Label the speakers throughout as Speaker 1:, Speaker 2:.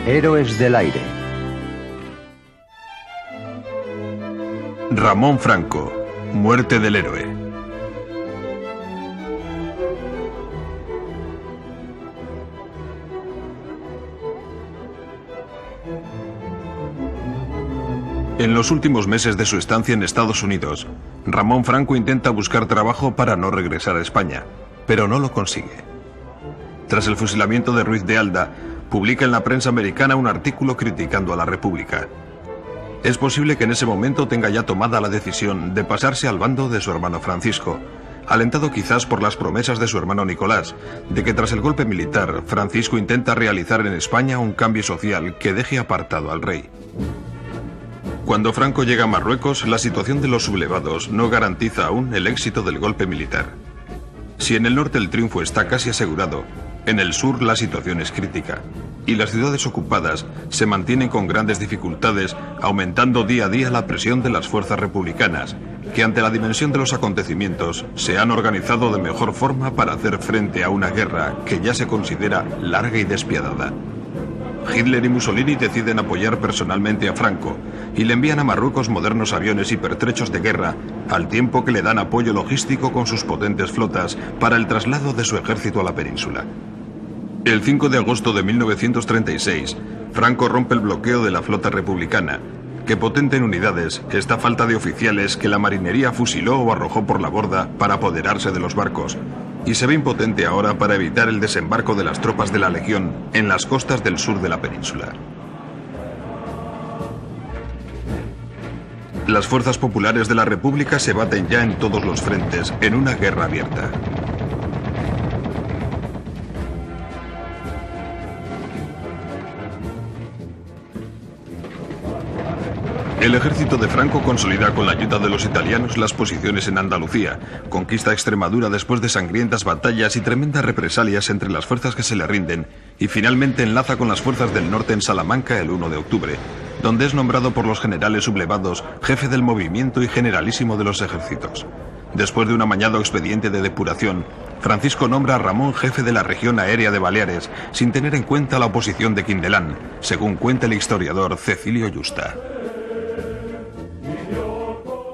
Speaker 1: Héroes del aire.
Speaker 2: Ramón Franco, muerte del héroe. En los últimos meses de su estancia en Estados Unidos, Ramón Franco intenta buscar trabajo para no regresar a España, pero no lo consigue. Tras el fusilamiento de Ruiz de Alda, publica en la prensa americana un artículo criticando a la República. Es posible que en ese momento tenga ya tomada la decisión de pasarse al bando de su hermano Francisco, alentado quizás por las promesas de su hermano Nicolás, de que tras el golpe militar, Francisco intenta realizar en España un cambio social que deje apartado al rey. Cuando Franco llega a Marruecos, la situación de los sublevados no garantiza aún el éxito del golpe militar. Si en el norte el triunfo está casi asegurado, en el sur la situación es crítica, y las ciudades ocupadas se mantienen con grandes dificultades, aumentando día a día la presión de las fuerzas republicanas, que ante la dimensión de los acontecimientos se han organizado de mejor forma para hacer frente a una guerra que ya se considera larga y despiadada. Hitler y Mussolini deciden apoyar personalmente a Franco y le envían a Marruecos modernos aviones y pertrechos de guerra, al tiempo que le dan apoyo logístico con sus potentes flotas para el traslado de su ejército a la península. El 5 de agosto de 1936, Franco rompe el bloqueo de la flota republicana, que potente en unidades está a falta de oficiales que la marinería fusiló o arrojó por la borda para apoderarse de los barcos, y se ve impotente ahora para evitar el desembarco de las tropas de la Legión en las costas del sur de la península. Las fuerzas populares de la República se baten ya en todos los frentes en una guerra abierta. El ejército de Franco consolida con la ayuda de los italianos las posiciones en Andalucía, conquista Extremadura después de sangrientas batallas y tremendas represalias entre las fuerzas que se le rinden, y finalmente enlaza con las fuerzas del norte en Salamanca el 1 de octubre, donde es nombrado por los generales sublevados jefe del movimiento y generalísimo de los ejércitos. Después de un amañado expediente de depuración, Francisco nombra a Ramón jefe de la región aérea de Baleares, sin tener en cuenta la oposición de Quindelán, según cuenta el historiador Cecilio Yusta.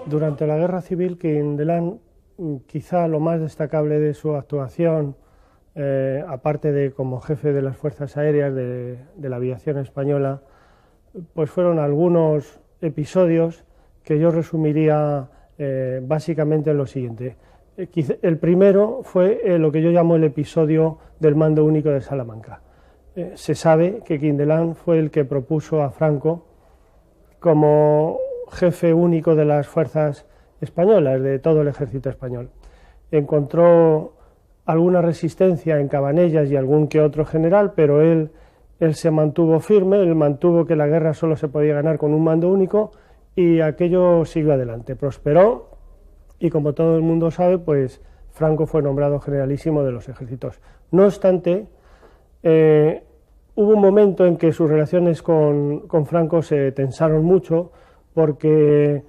Speaker 3: Durante la Guerra Civil, Quindelán, quizá lo más destacable de su actuación, aparte de como jefe de las Fuerzas Aéreas de la aviación española, pues fueron algunos episodios que yo resumiría básicamente en lo siguiente. El primero fue lo que yo llamo el episodio del mando único de Salamanca. Se sabe que Quindelán fue el que propuso a Franco como jefe único de las fuerzas españolas, de todo el ejército español. Encontró alguna resistencia en Cabanellas y algún que otro general, pero él se mantuvo firme, él mantuvo que la guerra solo se podía ganar con un mando único, y aquello siguió adelante, prosperó, y como todo el mundo sabe, pues Franco fue nombrado generalísimo de los ejércitos. No obstante, hubo un momento en que sus relaciones con Franco se tensaron mucho, porque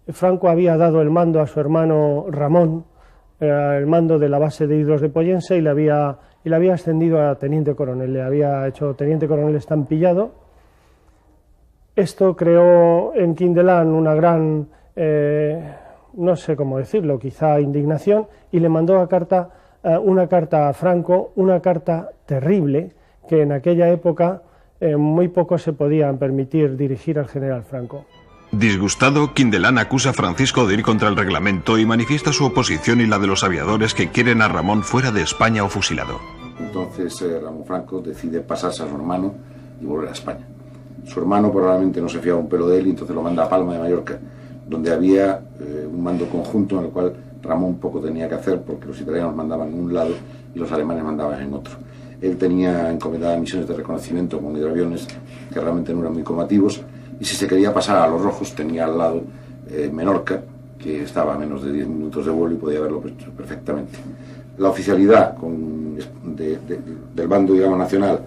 Speaker 3: Franco había dado el mando a su hermano Ramón, el mando de la base de Hidros de Pollensa, y le había ascendido a teniente coronel, le había hecho teniente coronel estampillado. Esto creó en Quindelán una gran, no sé cómo decirlo, quizá indignación, y le mandó una carta a Franco, una carta terrible, que en aquella época muy pocos se podían permitir dirigir al general Franco.
Speaker 2: Disgustado, Quindelán acusa a Francisco de ir contra el reglamento y manifiesta su oposición y la de los aviadores que quieren a Ramón fuera de España o fusilado.
Speaker 4: Entonces Ramón Franco decide pasarse a su hermano y volver a España. Su hermano probablemente no se fiaba un pelo de él y entonces lo manda a Palma de Mallorca, donde había un mando conjunto en el cual Ramón poco tenía que hacer porque los italianos mandaban en un lado y los alemanes mandaban en otro. Él tenía encomendadas misiones de reconocimiento con hidroaviones que realmente no eran muy combativos, y si se quería pasar a los rojos tenía al lado Menorca, que estaba a menos de 10 minutos de vuelo y podía verlo perfectamente. La oficialidad del bando, digamos, nacional,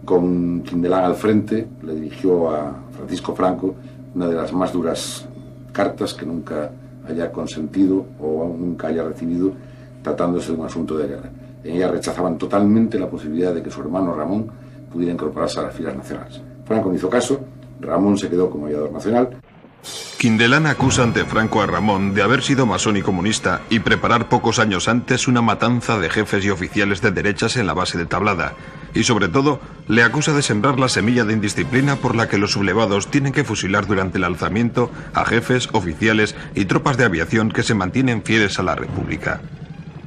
Speaker 4: con Quindelán al frente, le dirigió a Francisco Franco una de las más duras cartas que nunca haya consentido o nunca haya recibido, tratándose de un asunto de guerra. En ella rechazaban totalmente la posibilidad de que su hermano Ramón pudiera incorporarse a las filas nacionales. Franco no hizo caso, Ramón se quedó como aviador nacional.
Speaker 2: Quindelán acusa ante Franco a Ramón de haber sido masón y comunista y preparar pocos años antes una matanza de jefes y oficiales de derechas en la base de Tablada. Y sobre todo, le acusa de sembrar la semilla de indisciplina por la que los sublevados tienen que fusilar durante el alzamiento a jefes, oficiales y tropas de aviación que se mantienen fieles a la República.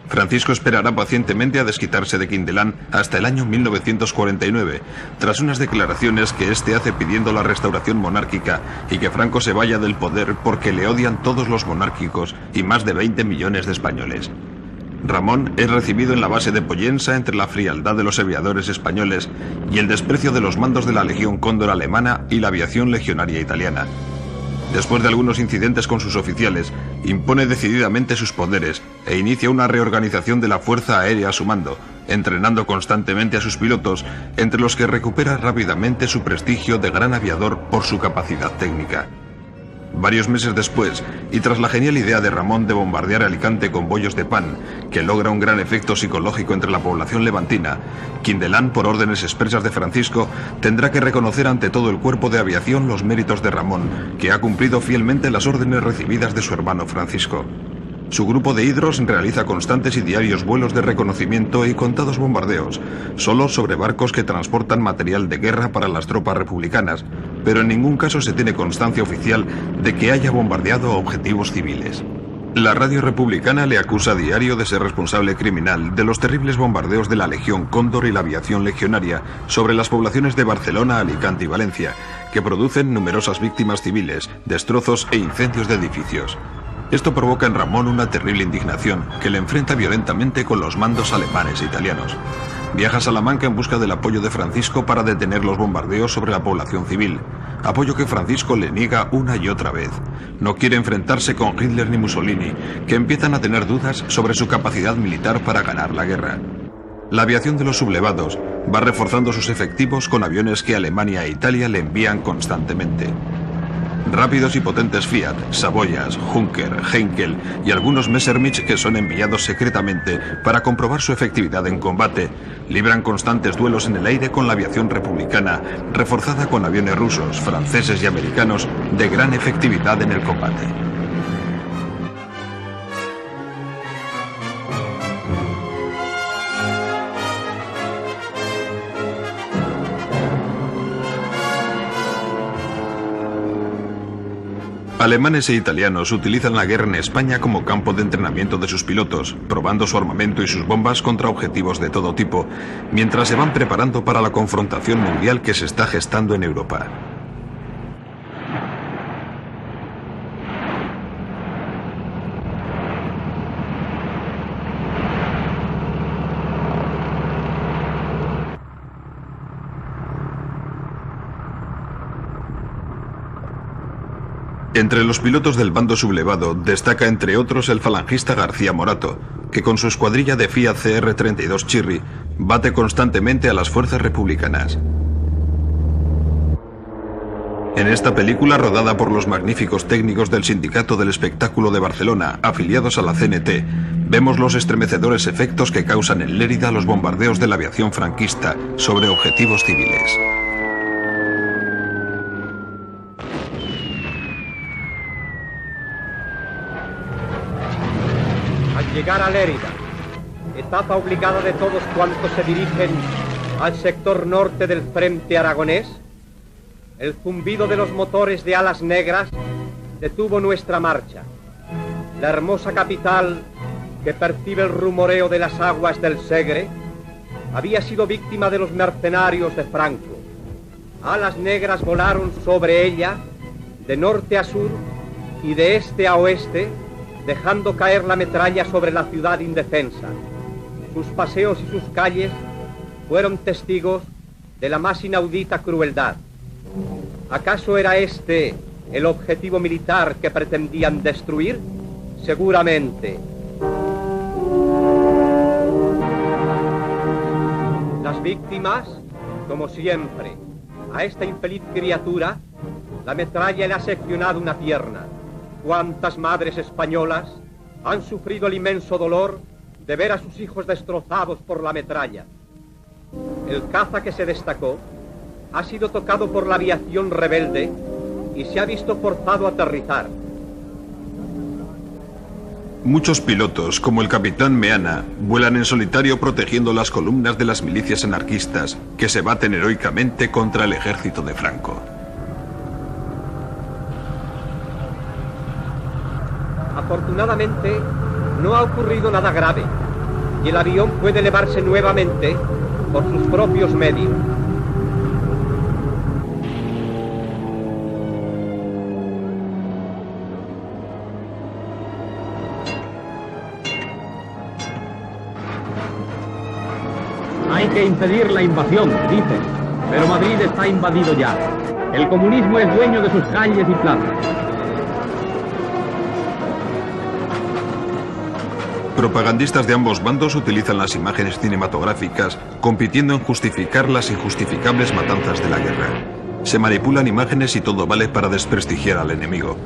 Speaker 2: Francisco esperará pacientemente a desquitarse de Quindelán hasta el año 1949, tras unas declaraciones que éste hace pidiendo la restauración monárquica y que Franco se vaya del poder porque le odian todos los monárquicos y más de 20 millones de españoles. Ramón es recibido en la base de Pollensa entre la frialdad de los aviadores españoles y el desprecio de los mandos de la Legión Cóndor alemana y la aviación legionaria italiana. Después de algunos incidentes con sus oficiales, impone decididamente sus poderes e inicia una reorganización de la Fuerza Aérea a su mando, entrenando constantemente a sus pilotos, entre los que recupera rápidamente su prestigio de gran aviador por su capacidad técnica. Varios meses después, y tras la genial idea de Ramón de bombardear Alicante con bollos de pan, que logra un gran efecto psicológico entre la población levantina, Quindelán, por órdenes expresas de Francisco, tendrá que reconocer ante todo el cuerpo de aviación los méritos de Ramón, que ha cumplido fielmente las órdenes recibidas de su hermano Francisco. Su grupo de hidros realiza constantes y diarios vuelos de reconocimiento y contados bombardeos, solo sobre barcos que transportan material de guerra para las tropas republicanas, pero en ningún caso se tiene constancia oficial de que haya bombardeado objetivos civiles. La radio republicana le acusa a diario de ser responsable criminal de los terribles bombardeos de la Legión Cóndor y la aviación legionaria sobre las poblaciones de Barcelona, Alicante y Valencia, que producen numerosas víctimas civiles, destrozos e incendios de edificios. Esto provoca en Ramón una terrible indignación que le enfrenta violentamente con los mandos alemanes e italianos. Viaja a Salamanca en busca del apoyo de Francisco para detener los bombardeos sobre la población civil, apoyo que Francisco le niega una y otra vez. No quiere enfrentarse con Hitler ni Mussolini, que empiezan a tener dudas sobre su capacidad militar para ganar la guerra. La aviación de los sublevados va reforzando sus efectivos con aviones que Alemania e Italia le envían constantemente. Rápidos y potentes Fiat, Saboyas, Junker, Heinkel y algunos Messerschmitt que son enviados secretamente para comprobar su efectividad en combate, libran constantes duelos en el aire con la aviación republicana, reforzada con aviones rusos, franceses y americanos de gran efectividad en el combate. Alemanes e italianos utilizan la guerra en España como campo de entrenamiento de sus pilotos, probando su armamento y sus bombas contra objetivos de todo tipo, mientras se van preparando para la confrontación mundial que se está gestando en Europa. Entre los pilotos del bando sublevado destaca entre otros el falangista García Morato, que con su escuadrilla de Fiat CR-32 Chirri bate constantemente a las fuerzas republicanas. En esta película, rodada por los magníficos técnicos del Sindicato del Espectáculo de Barcelona, afiliados a la CNT, vemos los estremecedores efectos que causan en Lérida los bombardeos de la aviación franquista sobre objetivos civiles.
Speaker 1: Llegar a Lérida, etapa obligada de todos cuantos se dirigen al sector norte del frente aragonés, el zumbido de los motores de alas negras detuvo nuestra marcha. La hermosa capital, que percibe el rumoreo de las aguas del Segre, había sido víctima de los mercenarios de Franco. Alas negras volaron sobre ella, de norte a sur y de este a oeste, dejando caer la metralla sobre la ciudad indefensa. Sus paseos y sus calles fueron testigos de la más inaudita crueldad. ¿Acaso era este el objetivo militar que pretendían destruir? Seguramente. Las víctimas, como siempre, a esta infeliz criatura, la metralla le ha seccionado una pierna. ¿Cuántas madres españolas han sufrido el inmenso dolor de ver a sus hijos destrozados por la metralla? El caza que se destacó ha sido tocado por la aviación rebelde y se ha visto forzado a aterrizar.
Speaker 2: Muchos pilotos, como el capitán Meana, vuelan en solitario protegiendo las columnas de las milicias anarquistas que se baten heroicamente contra el ejército de Franco.
Speaker 1: Afortunadamente, no ha ocurrido nada grave y el avión puede elevarse nuevamente por sus propios medios.
Speaker 5: Hay que impedir la invasión, dicen, pero Madrid está invadido ya. El comunismo es dueño de sus calles y plazas.
Speaker 2: Propagandistas de ambos bandos utilizan las imágenes cinematográficas compitiendo en justificar las injustificables matanzas de la guerra. Se manipulan imágenes y todo vale para desprestigiar al enemigo.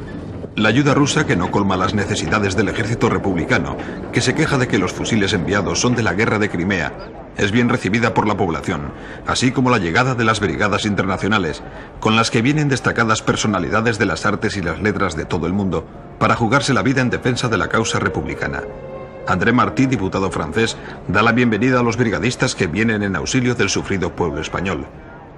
Speaker 2: La ayuda rusa, que no colma las necesidades del ejército republicano, que se queja de que los fusiles enviados son de la guerra de Crimea, es bien recibida por la población, así como la llegada de las brigadas internacionales, con las que vienen destacadas personalidades de las artes y las letras de todo el mundo, para jugarse la vida en defensa de la causa republicana. André Martí, diputado francés, da la bienvenida a los brigadistas que vienen en auxilio del sufrido pueblo español.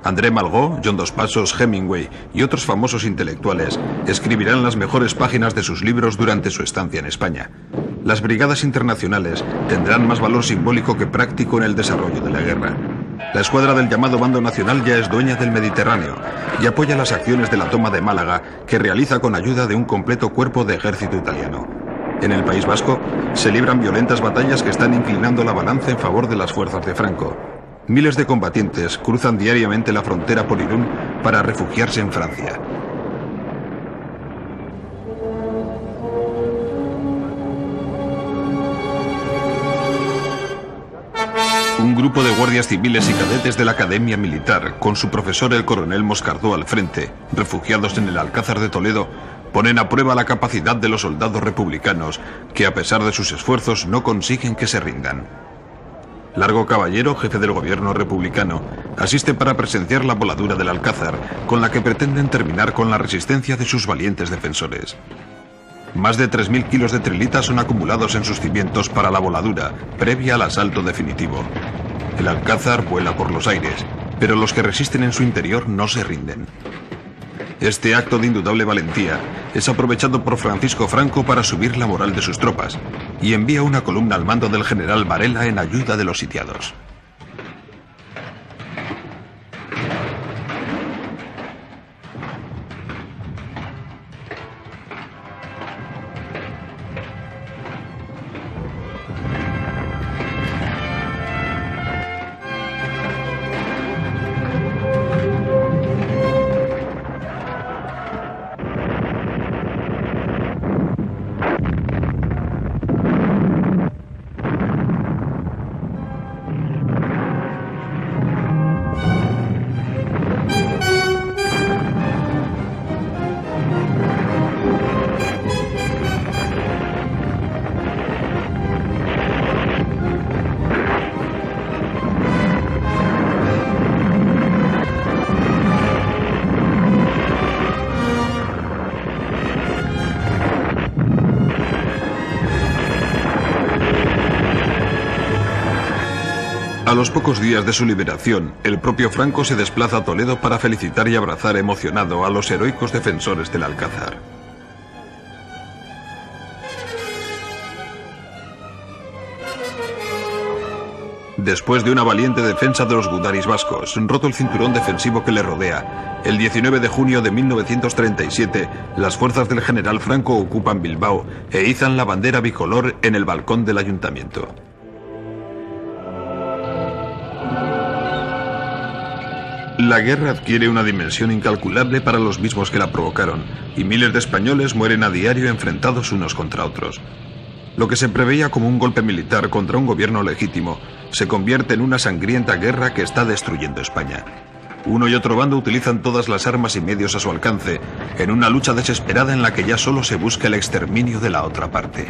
Speaker 2: André Malraux, John Dos Passos, Hemingway y otros famosos intelectuales escribirán las mejores páginas de sus libros durante su estancia en España. Las brigadas internacionales tendrán más valor simbólico que práctico en el desarrollo de la guerra. La escuadra del llamado Bando Nacional ya es dueña del Mediterráneo y apoya las acciones de la toma de Málaga, que realiza con ayuda de un completo cuerpo de ejército italiano. En el País Vasco se libran violentas batallas que están inclinando la balanza en favor de las fuerzas de Franco. Miles de combatientes cruzan diariamente la frontera por Irún para refugiarse en Francia. Un grupo de guardias civiles y cadetes de la Academia Militar, con su profesor el coronel Moscardó al frente, refugiados en el Alcázar de Toledo, ponen a prueba la capacidad de los soldados republicanos, que a pesar de sus esfuerzos no consiguen que se rindan. Largo Caballero, jefe del gobierno republicano, asiste para presenciar la voladura del Alcázar, con la que pretenden terminar con la resistencia de sus valientes defensores. Más de 3.000 kilos de trilita son acumulados en sus cimientos para la voladura, previa al asalto definitivo. El Alcázar vuela por los aires, pero los que resisten en su interior no se rinden. Este acto de indudable valentía es aprovechado por Francisco Franco para subir la moral de sus tropas y envía una columna al mando del general Varela en ayuda de los sitiados. A los pocos días de su liberación, el propio Franco se desplaza a Toledo para felicitar y abrazar emocionado a los heroicos defensores del Alcázar. Después de una valiente defensa de los gudaris vascos, roto el cinturón defensivo que le rodea, el 19 de junio de 1937, las fuerzas del general Franco ocupan Bilbao e izan la bandera bicolor en el balcón del ayuntamiento. La guerra adquiere una dimensión incalculable para los mismos que la provocaron, y miles de españoles mueren a diario enfrentados unos contra otros. Lo que se preveía como un golpe militar contra un gobierno legítimo se convierte en una sangrienta guerra que está destruyendo España. Uno y otro bando utilizan todas las armas y medios a su alcance en una lucha desesperada en la que ya solo se busca el exterminio de la otra parte.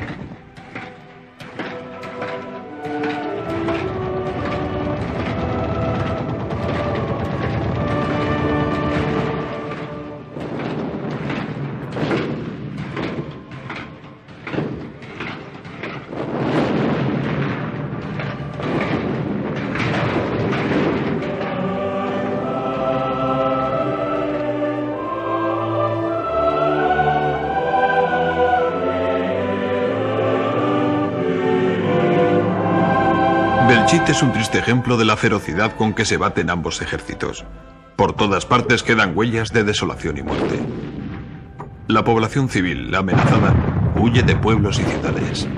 Speaker 2: Belchite es un triste ejemplo de la ferocidad con que se baten ambos ejércitos. Por todas partes quedan huellas de desolación y muerte. La población civil, amenazada, huye de pueblos y ciudades.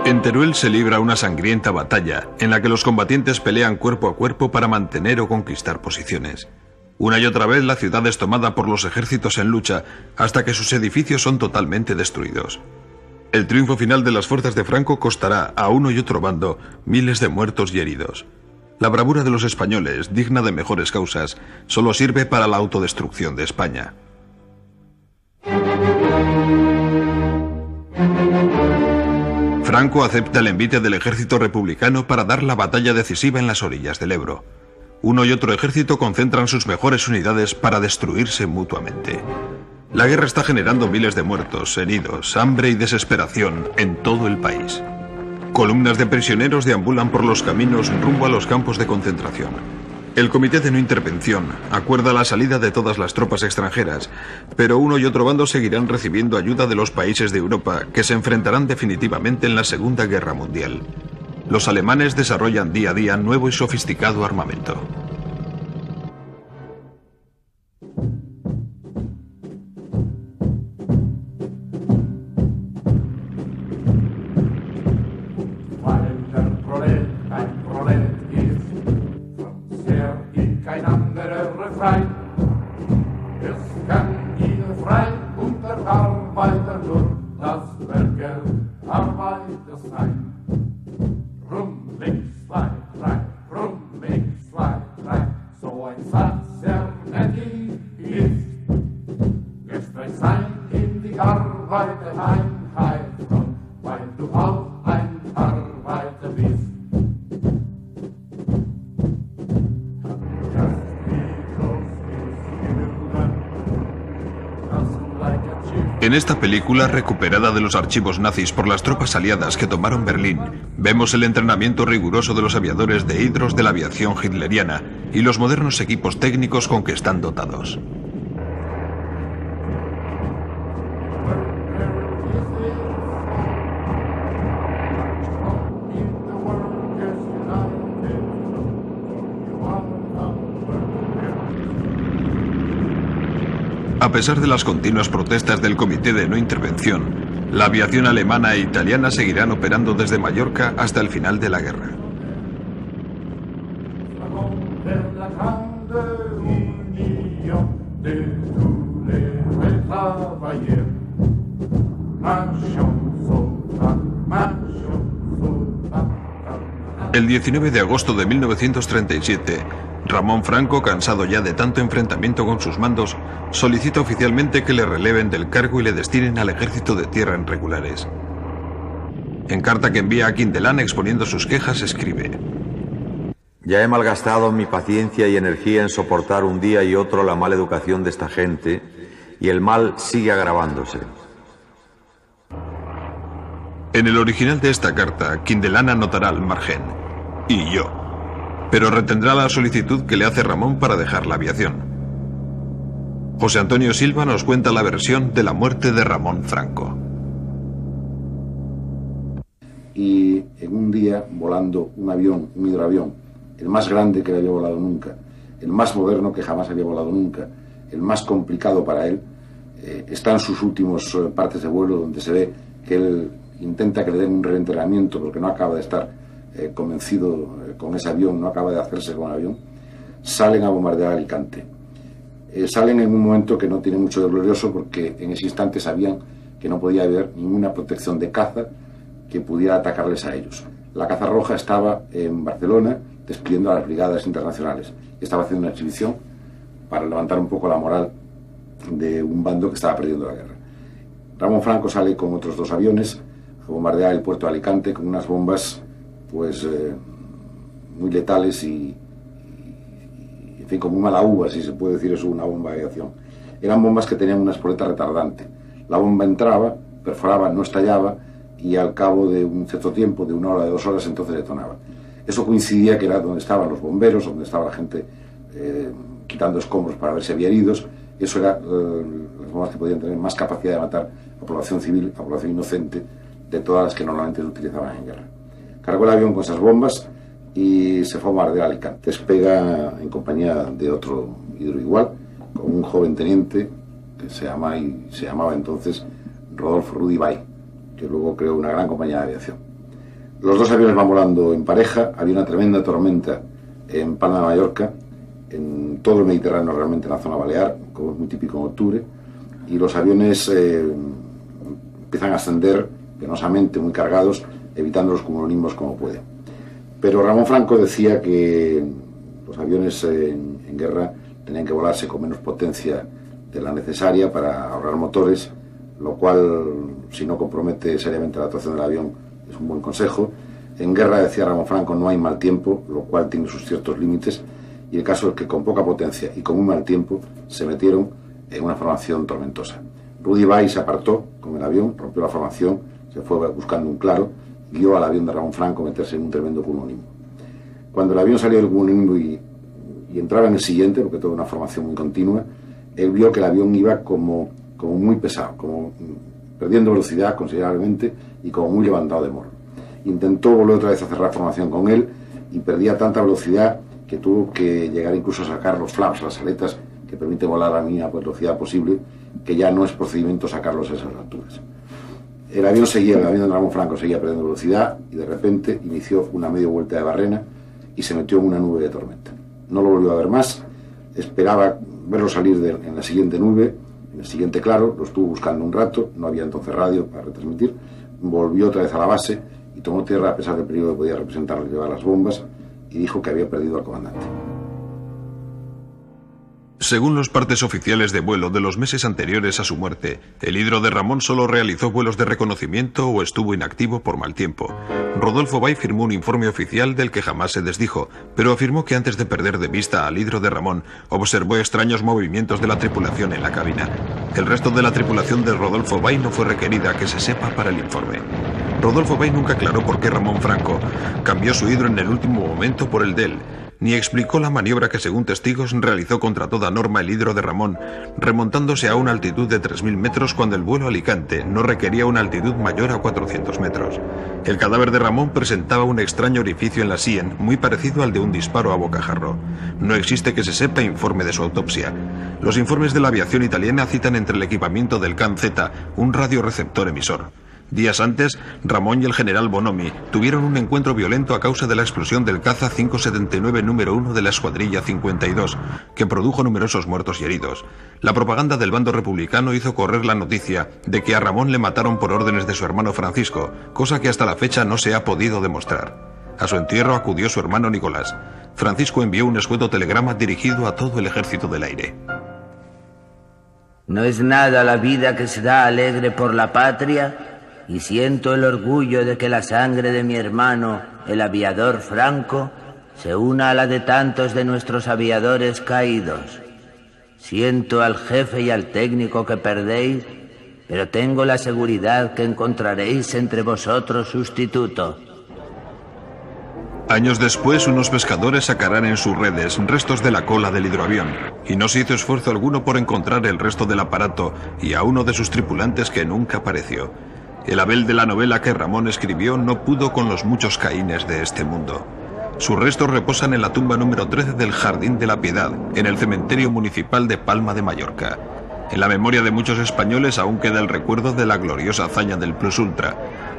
Speaker 2: En Teruel se libra una sangrienta batalla en la que los combatientes pelean cuerpo a cuerpo para mantener o conquistar posiciones. Una y otra vez la ciudad es tomada por los ejércitos en lucha hasta que sus edificios son totalmente destruidos. El triunfo final de las fuerzas de Franco costará a uno y otro bando miles de muertos y heridos. La bravura de los españoles, digna de mejores causas, solo sirve para la autodestrucción de España. Franco acepta el envite del ejército republicano para dar la batalla decisiva en las orillas del Ebro. Uno y otro ejército concentran sus mejores unidades para destruirse mutuamente. La guerra está generando miles de muertos, heridos, hambre y desesperación en todo el país. Columnas de prisioneros deambulan por los caminos rumbo a los campos de concentración. El Comité de No Intervención acuerda la salida de todas las tropas extranjeras, pero uno y otro bando seguirán recibiendo ayuda de los países de Europa que se enfrentarán definitivamente en la Segunda Guerra Mundial. Los alemanes desarrollan día a día nuevo y sofisticado armamento. En esta película, recuperada de los archivos nazis por las tropas aliadas que tomaron Berlín, vemos el entrenamiento riguroso de los aviadores de hidros de la aviación hitleriana y los modernos equipos técnicos con que están dotados. A pesar de las continuas protestas del Comité de No Intervención, la aviación alemana e italiana seguirán operando desde Mallorca hasta el final de la guerra. El 19 de agosto de 1937, Ramón Franco, cansado ya de tanto enfrentamiento con sus mandos, solicita oficialmente que le releven del cargo y le destinen al ejército de tierra en regulares. En carta que envía a Quindelán exponiendo sus quejas, escribe:
Speaker 6: Ya he malgastado mi paciencia y energía en soportar un día y otro la mala educación de esta gente, y el mal sigue agravándose.
Speaker 2: En el original de esta carta, Quindelán anotará al margen: y yo, pero retendrá la solicitud que le hace Ramón para dejar la aviación. José Antonio Silva nos cuenta la versión de la muerte de Ramón Franco.
Speaker 4: Y en un día, volando un avión, un hidroavión, el más grande que había volado nunca, el más moderno que jamás había volado nunca, el más complicado para él, está en sus últimos partes de vuelo, donde se ve que él intenta que le den un reentrenamiento porque no acaba de estar convencido con ese avión, no acaba de hacerse con el avión. Salen a bombardear Alicante. Salen en un momento que no tiene mucho de glorioso, porque en ese instante sabían que no podía haber ninguna protección de caza que pudiera atacarles a ellos. La caza roja estaba en Barcelona despidiendo a las brigadas internacionales. Estaba haciendo una exhibición para levantar un poco la moral de un bando que estaba perdiendo la guerra. Ramón Franco sale con otros 2 aviones a bombardear el puerto de Alicante con unas bombas pues muy letales y en fin, como un mala uva, si se puede decir eso, una bomba de aviación. Eran bombas que tenían una espoleta retardante. La bomba entraba, perforaba, no estallaba, y al cabo de un cierto tiempo, de 1 hora, de 2 horas, entonces detonaba. Eso coincidía que era donde estaban los bomberos, donde estaba la gente quitando escombros para ver si había heridos. Eso era las bombas que podían tener más capacidad de matar a población civil, a población inocente, de todas las que normalmente se utilizaban en guerra. Cargó el avión con esas bombas y se fue a bombardear Alicante. Despega en compañía de otro hidro igual, con un joven teniente que se llamaba entonces Rodolfo Rudy Bay, que luego creó una gran compañía de aviación. Los 2 aviones van volando en pareja. Había una tremenda tormenta en Palma de Mallorca, en todo el Mediterráneo, realmente en la zona balear, como es muy típico en octubre, y los aviones empiezan a ascender penosamente, muy cargados, evitando los cumulonimbos como pueden. Pero Ramón Franco decía que los aviones en guerra tenían que volarse con menos potencia de la necesaria para ahorrar motores, lo cual, si no compromete seriamente la actuación del avión, es un buen consejo. En guerra, decía Ramón Franco, no hay mal tiempo, lo cual tiene sus ciertos límites, y el caso es que con poca potencia y con un mal tiempo se metieron en una formación tormentosa. Rudy Bay se apartó con el avión, rompió la formación, se fue buscando un claro, guió al avión de Ramón Franco a meterse en un tremendo cumulonimbo. Cuando el avión salió del cumulonimbo y entraba en el siguiente, porque toda una formación muy continua, él vio que el avión iba como muy pesado, como perdiendo velocidad considerablemente y como muy levantado de morro. Intentó volver otra vez a cerrar formación con él y perdía tanta velocidad que tuvo que llegar incluso a sacar los flaps, las aletas que permiten volar a la mínima velocidad posible, que ya no es procedimiento sacarlos a esas alturas. El avión de Ramón Franco seguía perdiendo velocidad y de repente inició una media vuelta de barrena y se metió en una nube de tormenta. No lo volvió a ver más, esperaba verlo salir en la siguiente nube, en el siguiente claro, lo estuvo buscando un rato, no había entonces radio para retransmitir, volvió otra vez a la base y tomó tierra a pesar del peligro que podía representar llevar las bombas, y dijo que había perdido al comandante.
Speaker 2: Según los partes oficiales de vuelo de los meses anteriores a su muerte, el hidro de Ramón solo realizó vuelos de reconocimiento o estuvo inactivo por mal tiempo. Rodolfo Bay firmó un informe oficial del que jamás se desdijo, pero afirmó que antes de perder de vista al hidro de Ramón, observó extraños movimientos de la tripulación en la cabina. El resto de la tripulación de Rodolfo Bay no fue requerida que se sepa para el informe. Rodolfo Bay nunca aclaró por qué Ramón Franco cambió su hidro en el último momento por el de él, ni explicó la maniobra que, según testigos, realizó contra toda norma el hidro de Ramón, remontándose a una altitud de 3.000 metros cuando el vuelo a Alicante no requería una altitud mayor a 400 metros. El cadáver de Ramón presentaba un extraño orificio en la sien, muy parecido al de un disparo a bocajarro. No existe que se sepa informe de su autopsia. Los informes de la aviación italiana citan entre el equipamiento del CAN-Z un radioreceptor emisor. Días antes, Ramón y el general Bonomi tuvieron un encuentro violento a causa de la explosión del caza 579 número 1 de la escuadrilla 52, que produjo numerosos muertos y heridos. La propaganda del bando republicano hizo correr la noticia de que a Ramón le mataron por órdenes de su hermano Francisco, cosa que hasta la fecha no se ha podido demostrar. A su entierro acudió su hermano Nicolás. Francisco envió un escueto telegrama dirigido a todo el ejército del aire.
Speaker 7: No es nada la vida que se da alegre por la patria, y siento el orgullo de que la sangre de mi hermano, el aviador Franco, se una a la de tantos de nuestros aviadores caídos. Siento al jefe y al técnico que perdéis, pero tengo la seguridad que encontraréis entre vosotros sustituto.
Speaker 2: Años después, unos pescadores sacarán en sus redes restos de la cola del hidroavión, y no se hizo esfuerzo alguno por encontrar el resto del aparato y a uno de sus tripulantes que nunca apareció. El Abel de la novela que Ramón escribió no pudo con los muchos Caínes de este mundo. Sus restos reposan en la tumba número 13 del Jardín de la Piedad, en el cementerio municipal de Palma de Mallorca. En la memoria de muchos españoles aún queda el recuerdo de la gloriosa hazaña del Plus Ultra,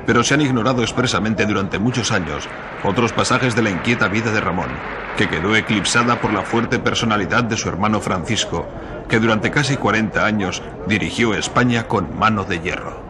Speaker 2: pero se han ignorado expresamente durante muchos años otros pasajes de la inquieta vida de Ramón, que quedó eclipsada por la fuerte personalidad de su hermano Francisco, que durante casi 40 años dirigió España con mano de hierro.